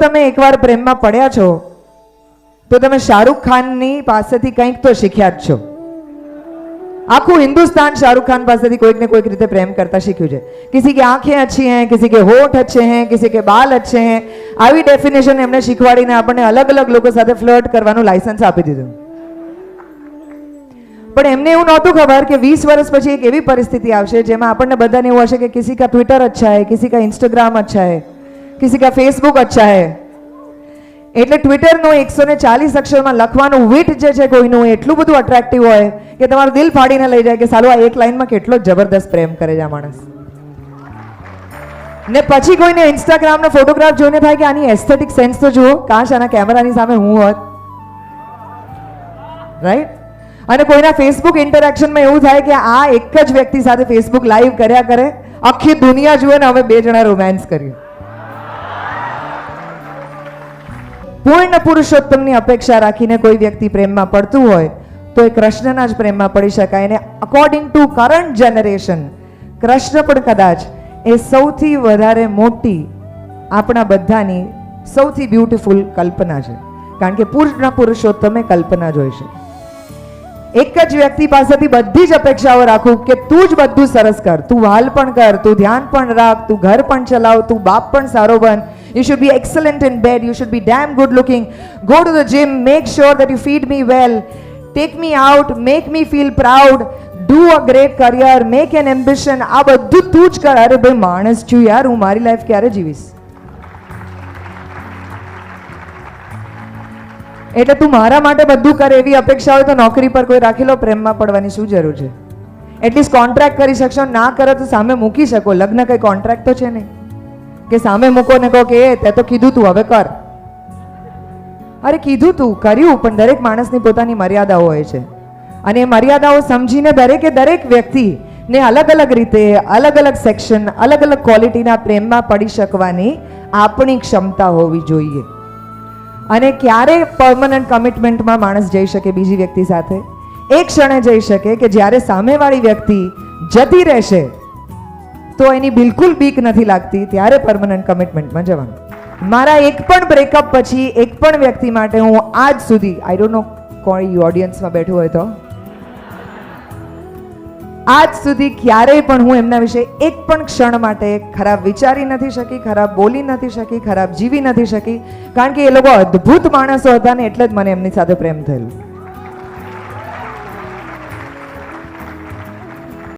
તમે એકવાર પ્રેમમાં પડ્યા છો તો તમે શાહરુખ ખાનની પાસેથી કંઈક તો શીખ્યા જ છો. આખું हिंदुस्तान शाहरुख खान पासेથી कोई ने कोई રીતે प्रेम करता શીખ્યું છે. किसी की आंखें अच्छी हैं, किसी के होठ अच्छे हैं, किसी के बाल अच्छे हैं. આવી ડેફિનેશન એમને શીખવાડીને આપણને અલગ અલગ લોકો સાથે ફ્લર્ટ કરવાનું લાયસન્સ આપી દીધું. પણ એમને એવું નહોતું ખબર કે 20 વર્ષ પછી એક એવી પરિસ્થિતિ આવશે જેમાં આપણને બધાને એવું હશે કે किसी का ट्विटर अच्छा है, किसी का इंस्टाग्राम अच्छा है, किसी का फेसबुक अच्छा है. એટલે ટ્વિટરનો 140 અક્ષરમાં લખવાનું વીટ જે છે કોઈનું એટલું બધું અટ્રેક્ટિવ હોય કે તમારું દિલ ફાડીને લઈ જાય કે સાલું આ એક લાઈનમાં કેટલો જબરદસ્ત પ્રેમ કરે છે આ માણસ. ને પછી કોઈને ઇન્સ્ટાગ્રામનો ફોટોગ્રાફ જોઈને થાય કે આની એસ્થેટિક સેન્સ તો જુઓ, કાશ આના કેમેરાની સામે હું હોત, રાઈટ. અને કોઈના ફેસબુક ઇન્ટરેક્શનમાં એવું થાય કે આ એક જ વ્યક્તિ સાથે ફેસબુક લાઈવ કર્યા કરે, આખી દુનિયા જુએ ને હવે બે જણા રોમાન્સ કર્યું. પૂર્ણ પુરુષોત્તમની અપેક્ષા રાખીને કોઈ વ્યક્તિ પ્રેમમાં પડતું હોય તો એ કૃષ્ણના જ પ્રેમમાં પડી શકાય. અને according to current generation Krishna પણ કદાચ એ સૌથી વધારે મોટી આપણા બધાની સૌથી બ્યુટીફુલ કલ્પના છે, કારણ કે પૂર્ણ પુરુષોત્તમે કલ્પના જોઈ છે. એક જ વ્યક્તિ પાસેથી બધી જ અપેક્ષાઓ રાખું કે તું જ બધું સરસ કર, તું વાલ પણ કર, તું ધ્યાન પણ રાખ, તું ઘર પણ ચલાવ, તું બાપ પણ સારો બન, you should be excellent in bed, you should be damn good looking, go to the gym, make sure that you feed me well, take me out, make me feel proud, do a great career, make an ambition. આ બધું તું જ કર. અરે ભાઈ માણસ છું યાર, હું મારી લાઈફ ક્યારે જીવીશ? એટલે તું મારા માટે બધું કરે એવી અપેક્ષા હોય તો નોકરી પર કોઈ રાખી લો. પ્રેમમાં પડવાની શું જરૂર છે? એટલીસ્ટ કોન્ટ્રાક્ટ કરી શકશો, ના કરો તો સામે મૂકી શકો. લગ્ન કઈ કોન્ટ્રાક્ટ તો છે નહીં કે સામે મૂકો ને કહો કે તે તો કીધું તું હવે કર. અરે કીધું તું કર્યું, પણ દરેક માણસની પોતાની મર્યાદાઓ હોય છે અને એ મર્યાદાઓ સમજીને દરેકે દરેક વ્યક્તિને અલગ અલગ રીતે અલગ અલગ સેક્શન અલગ અલગ ક્વોલિટીના પ્રેમમાં પડી શકવાની આપણી ક્ષમતા હોવી જોઈએ. અને ક્યારે પરમનન્ટ કમિટમેન્ટમાં માણસ જઈ શકે બીજી વ્યક્તિ સાથે? એક ક્ષણે જઈ શકે કે જ્યારે સામેવાળી વ્યક્તિ જતી રહેશે તો એની બિલકુલ બીક નથી લાગતી, ત્યારે પરમનન્ટ કમિટમેન્ટમાં જવાનું. મારા એક પણ બ્રેકઅપ પછી એક પણ વ્યક્તિ માટે હું આજ સુધી, આઈ ડોન્ટ નો કોઈ ઓડિયન્સમાં બેઠું હોય તો, આજ સુધી ક્યારેય પણ હું એમના વિશે એક પણ ક્ષણ માટે ખરાબ વિચારી નથી શકી, ખરાબ બોલી નથી શકી, ખરાબ જીવી નથી શકી, કારણ કે એ લોકો અદ્ભુત માણસો હતા ને એટલે જ મને એમની સાથે પ્રેમ થયેલું.